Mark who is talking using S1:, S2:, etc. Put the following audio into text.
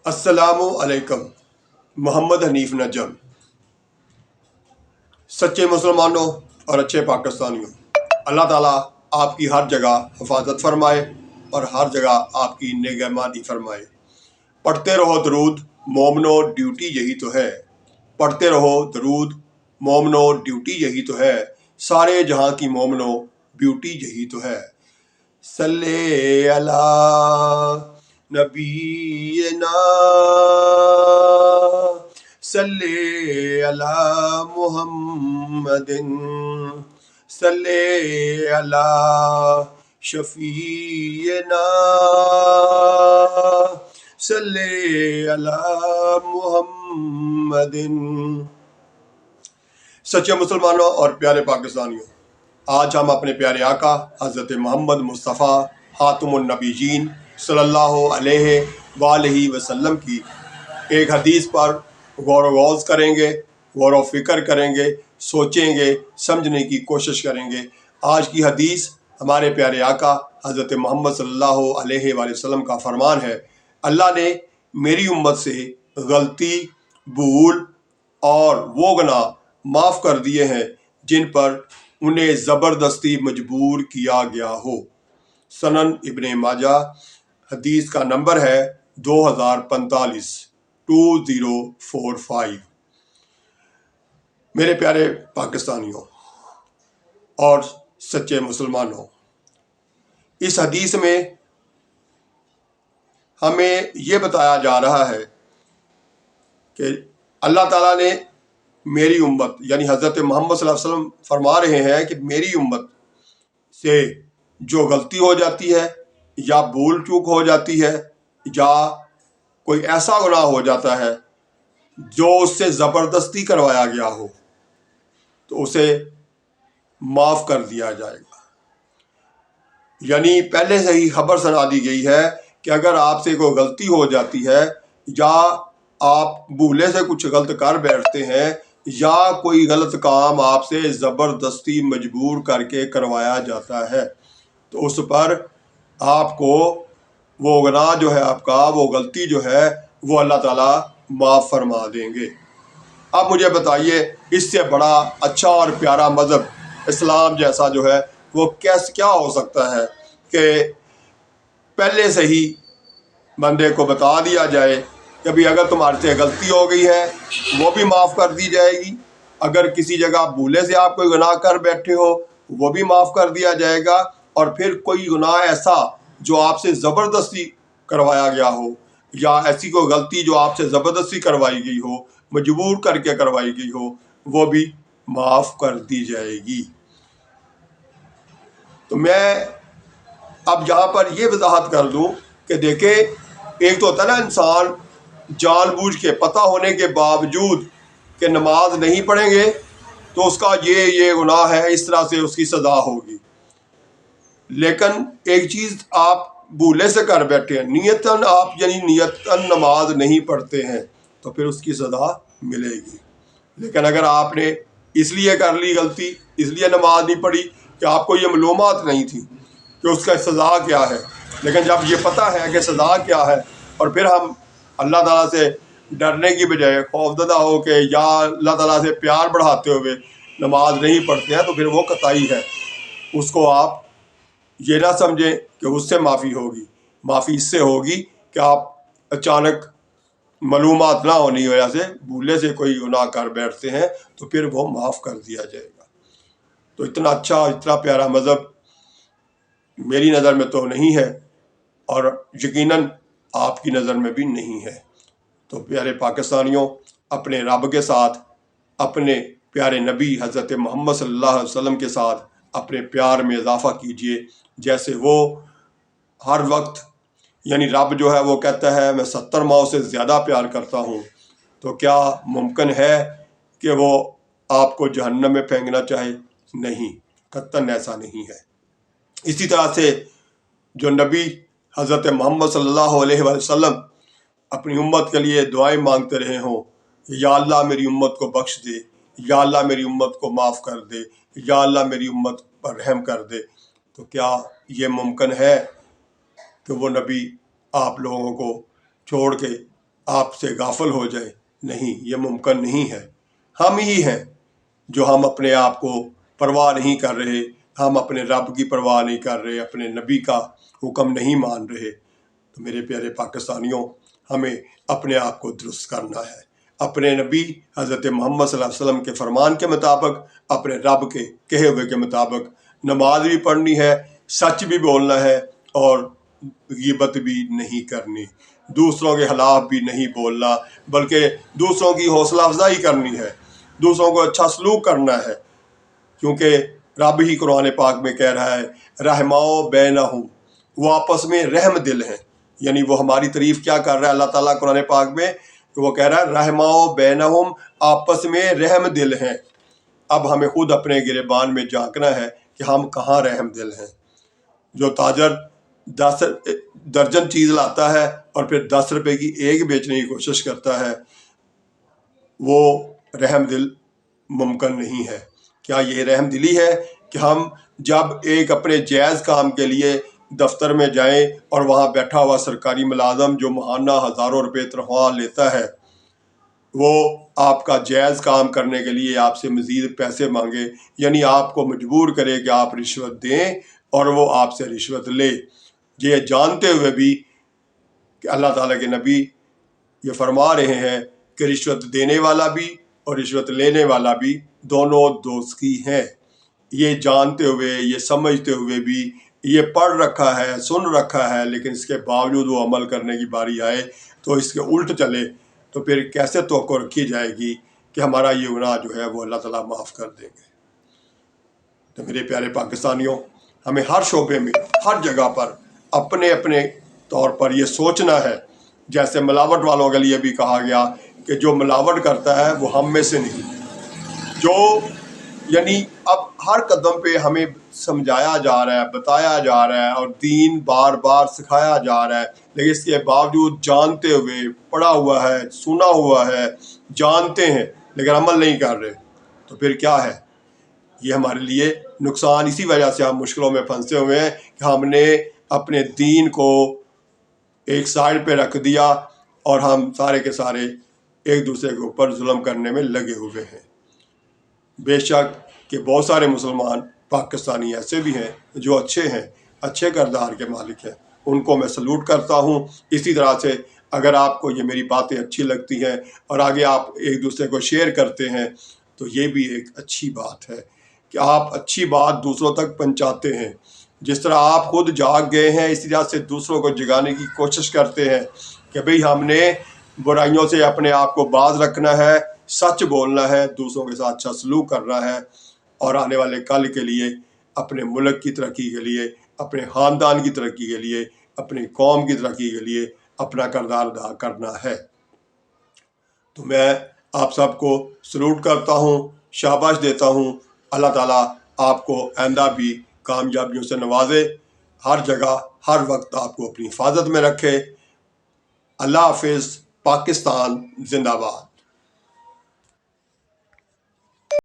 S1: السلام علیکم۔ محمد حنیف نجم۔ سچے مسلمانوں اور اچھے پاکستانیوں، اللہ تعالیٰ آپ کی ہر جگہ حفاظت فرمائے اور ہر جگہ آپ کی نگہبانی فرمائے۔ پڑھتے رہو درود مومنو، ڈیوٹی یہی تو ہے۔ پڑھتے رہو درود مومنو، ڈیوٹی یہی تو ہے۔ سارے جہاں کی مومنو، بیوٹی یہی تو ہے۔ صلی اللہ نبینا، صلی علی محمد، صلی علی شفیعنا، صلی علی محمد۔ سچے مسلمانوں اور پیارے پاکستانیوں، آج ہم اپنے پیارے آقا حضرت محمد مصطفیٰ خاتم النبیین صلی اللہ علیہ وآلہ وسلم کی ایک حدیث پر غور و غوض کریں گے، غور و فکر کریں گے، سوچیں گے، سمجھنے کی کوشش کریں گے۔ آج کی حدیث ہمارے پیارے آقا حضرت محمد صلی اللہ علیہ وآلہ وسلم کا فرمان ہے، اللہ نے میری امت سے غلطی، بھول اور وہ گناہ معاف کر دیے ہیں جن پر انہیں زبردستی مجبور کیا گیا ہو۔ سنن ابن ماجہ، حدیث کا نمبر ہے 2045، 2045۔ میرے پیارے پاکستانیوں اور سچے مسلمانوں، اس حدیث میں ہمیں یہ بتایا جا رہا ہے کہ اللہ تعالیٰ نے میری امت یعنی حضرت محمد صلی اللہ علیہ وسلم فرما رہے ہیں کہ میری امت سے جو غلطی ہو جاتی ہے یا بھول چوک ہو جاتی ہے یا کوئی ایسا گناہ ہو جاتا ہے جو اس سے زبردستی کروایا گیا ہو تو اسے معاف کر دیا جائے گا۔ یعنی پہلے سے ہی خبر سنا دی گئی ہے کہ اگر آپ سے کوئی غلطی ہو جاتی ہے یا آپ بھولے سے کچھ غلط کر بیٹھتے ہیں یا کوئی غلط کام آپ سے زبردستی مجبور کر کے کروایا جاتا ہے تو اس پر آپ کو وہ گناہ جو ہے، آپ کا وہ غلطی جو ہے، وہ اللہ تعالیٰ معاف فرما دیں گے۔ اب مجھے بتائیے، اس سے بڑا اچھا اور پیارا مذہب اسلام جیسا جو ہے وہ کیا ہو سکتا ہے کہ پہلے سے ہی بندے کو بتا دیا جائے کہ بھی اگر تمہارے سے غلطی ہو گئی ہے وہ بھی معاف کر دی جائے گی، اگر کسی جگہ بھولے سے آپ کوئی گناہ کر بیٹھے ہو وہ بھی معاف کر دیا جائے گا، اور پھر کوئی گناہ ایسا جو آپ سے زبردستی کروایا گیا ہو یا ایسی کوئی غلطی جو آپ سے زبردستی کروائی گئی ہو، مجبور کر کے کروائی گئی ہو، وہ بھی معاف کر دی جائے گی۔ تو میں اب یہاں پر یہ وضاحت کر دوں کہ دیکھیں، ایک تو ہوتا ہے نا انسان جان بوجھ کے پتہ ہونے کے باوجود کہ نماز نہیں پڑھیں گے تو اس کا یہ گناہ ہے، اس طرح سے اس کی سزا ہوگی، لیکن ایک چیز آپ بھولے سے کر بیٹھے ہیں، نیتاً آپ یعنی نیتاً نماز نہیں پڑھتے ہیں تو پھر اس کی سزا ملے گی۔ لیکن اگر آپ نے اس لیے کر لی غلطی، اس لیے نماز نہیں پڑھی کہ آپ کو یہ معلومات نہیں تھی کہ اس کا سزا کیا ہے، لیکن جب یہ پتہ ہے کہ سزا کیا ہے اور پھر ہم اللہ تعالیٰ سے ڈرنے کی بجائے خوفزدہ ہو کے یا اللہ تعالیٰ سے پیار بڑھاتے ہوئے نماز نہیں پڑھتے ہیں تو پھر وہ قطعی ہے، اس کو آپ یہ نہ سمجھیں کہ اس سے معافی ہوگی۔ معافی اس سے ہوگی کہ آپ اچانک معلومات نہ ہونے کی وجہ سے بھولے سے کوئی گناہ کر بیٹھتے ہیں تو پھر وہ معاف کر دیا جائے گا۔ تو اتنا اچھا، اتنا پیارا مذہب میری نظر میں تو نہیں ہے اور یقیناً آپ کی نظر میں بھی نہیں ہے۔ تو پیارے پاکستانیوں، اپنے رب کے ساتھ، اپنے پیارے نبی حضرت محمد صلی اللہ علیہ وسلم کے ساتھ اپنے پیار میں اضافہ کیجئے، جیسے وہ ہر وقت یعنی رب جو ہے وہ کہتا ہے میں 70 ماؤں سے زیادہ پیار کرتا ہوں، تو کیا ممکن ہے کہ وہ آپ کو جہنم میں پھینکنا چاہے؟ نہیں، قطعاً ایسا نہیں ہے۔ اسی طرح سے جو نبی حضرت محمد صلی اللہ علیہ وآلہ وسلم اپنی امت کے لیے دعائیں مانگتے رہے ہوں، یا اللہ میری امت کو بخش دے، یا اللہ میری امت کو معاف کر دے، یا اللہ میری امت پر رحم کر دے، تو کیا یہ ممکن ہے کہ وہ نبی آپ لوگوں کو چھوڑ کے آپ سے غافل ہو جائیں، نہیں، یہ ممکن نہیں ہے۔ ہم ہی ہیں جو ہم اپنے آپ کو پرواہ نہیں کر رہے، ہم اپنے رب کی پرواہ نہیں کر رہے، اپنے نبی کا حکم نہیں مان رہے۔ تو میرے پیارے پاکستانیوں، ہمیں اپنے آپ کو درست کرنا ہے، اپنے نبی حضرت محمد صلی اللہ علیہ وسلم کے فرمان کے مطابق، اپنے رب کے کہے ہوئے کے مطابق نماز بھی پڑھنی ہے، سچ بھی بولنا ہے، اور غیبت بھی نہیں کرنی، دوسروں کے خلاف بھی نہیں بولنا، بلکہ دوسروں کی حوصلہ افزائی کرنی ہے، دوسروں کو اچھا سلوک کرنا ہے، کیونکہ رب ہی قرآن پاک میں کہہ رہا ہے رحماؤ بینہم، وہ آپس میں رحم دل ہیں۔ یعنی وہ ہماری تعریف کیا کر رہا ہے اللہ تعالیٰ قرآن پاک میں؟ وہ کہہ رہا ہے رحماؤ بینہم، آپس میں رحم دل ہیں۔ اب ہمیں خود اپنے گریبان میں جھانکنا ہے کہ ہم کہاں رحم دل ہیں۔ جو تاجر 10 درجن چیز لاتا ہے اور پھر 10 روپے کی ایک بیچنے کی کوشش کرتا ہے، وہ رحم دل ممکن نہیں ہے۔ کیا یہ رحم دلی ہے کہ ہم جب ایک اپنے جائز کام کے لیے دفتر میں جائیں اور وہاں بیٹھا ہوا سرکاری ملازم جو ماہانہ ہزاروں روپے تنخواہ لیتا ہے، وہ آپ کا جائز کام کرنے کے لیے آپ سے مزید پیسے مانگے، یعنی آپ کو مجبور کرے کہ آپ رشوت دیں اور وہ آپ سے رشوت لے، یہ جانتے ہوئے بھی کہ اللہ تعالیٰ کے نبی یہ فرما رہے ہیں کہ رشوت دینے والا بھی اور رشوت لینے والا بھی دونوں دوزخی ہیں۔ یہ جانتے ہوئے، یہ سمجھتے ہوئے بھی، یہ پڑھ رکھا ہے، سن رکھا ہے، لیکن اس کے باوجود وہ عمل کرنے کی باری آئے تو اس کے الٹ چلے، تو پھر کیسے توقع رکھی جائے گی کہ ہمارا یہ گناہ جو ہے وہ اللہ تعالیٰ معاف کر دیں گے؟ تو میرے پیارے پاکستانیوں، ہمیں ہر شعبے میں، ہر جگہ پر اپنے اپنے طور پر یہ سوچنا ہے، جیسے ملاوٹ والوں کے لیے بھی کہا گیا کہ جو ملاوٹ کرتا ہے وہ ہم میں سے نہیں، جو یعنی اب ہر قدم پہ ہمیں سمجھایا جا رہا ہے، بتایا جا رہا ہے، اور دین بار بار سکھایا جا رہا ہے، لیکن اس کے باوجود جانتے ہوئے، پڑھا ہوا ہے، سنا ہوا ہے، جانتے ہیں لیکن عمل نہیں کر رہے، تو پھر کیا ہے؟ یہ ہمارے لیے نقصان، اسی وجہ سے ہم مشکلوں میں پھنسے ہوئے ہیں کہ ہم نے اپنے دین کو ایک سائڈ پہ رکھ دیا اور ہم سارے کے سارے ایک دوسرے کے اوپر ظلم کرنے میں لگے ہوئے ہیں۔ بے شک کہ بہت سارے مسلمان پاکستانی ایسے بھی ہیں جو اچھے ہیں، اچھے کردار کے مالک ہیں، ان کو میں سلوٹ کرتا ہوں۔ اسی طرح سے اگر آپ کو یہ میری باتیں اچھی لگتی ہیں اور آگے آپ ایک دوسرے کو شیئر کرتے ہیں تو یہ بھی ایک اچھی بات ہے کہ آپ اچھی بات دوسروں تک پہنچاتے ہیں۔ جس طرح آپ خود جاگ گئے ہیں، اسی طرح سے دوسروں کو جگانے کی کوشش کرتے ہیں کہ بھئی ہم نے برائیوں سے اپنے آپ کو باز رکھنا ہے، سچ بولنا ہے، دوسروں کے ساتھ اچھا سلوک کرنا ہے، اور آنے والے کل کے لیے، اپنے ملک کی ترقی کے لیے، اپنے خاندان کی ترقی کے لیے، اپنی قوم کی ترقی کے لیے اپنا کردار ادا کرنا ہے۔ تو میں آپ سب کو سلوٹ کرتا ہوں، شاباش دیتا ہوں۔ اللہ تعالیٰ آپ کو آئندہ بھی کامیابیوں سے نوازے، ہر جگہ ہر وقت آپ کو اپنی حفاظت میں رکھے۔ اللہ حافظ۔ پاکستان زندہ باد۔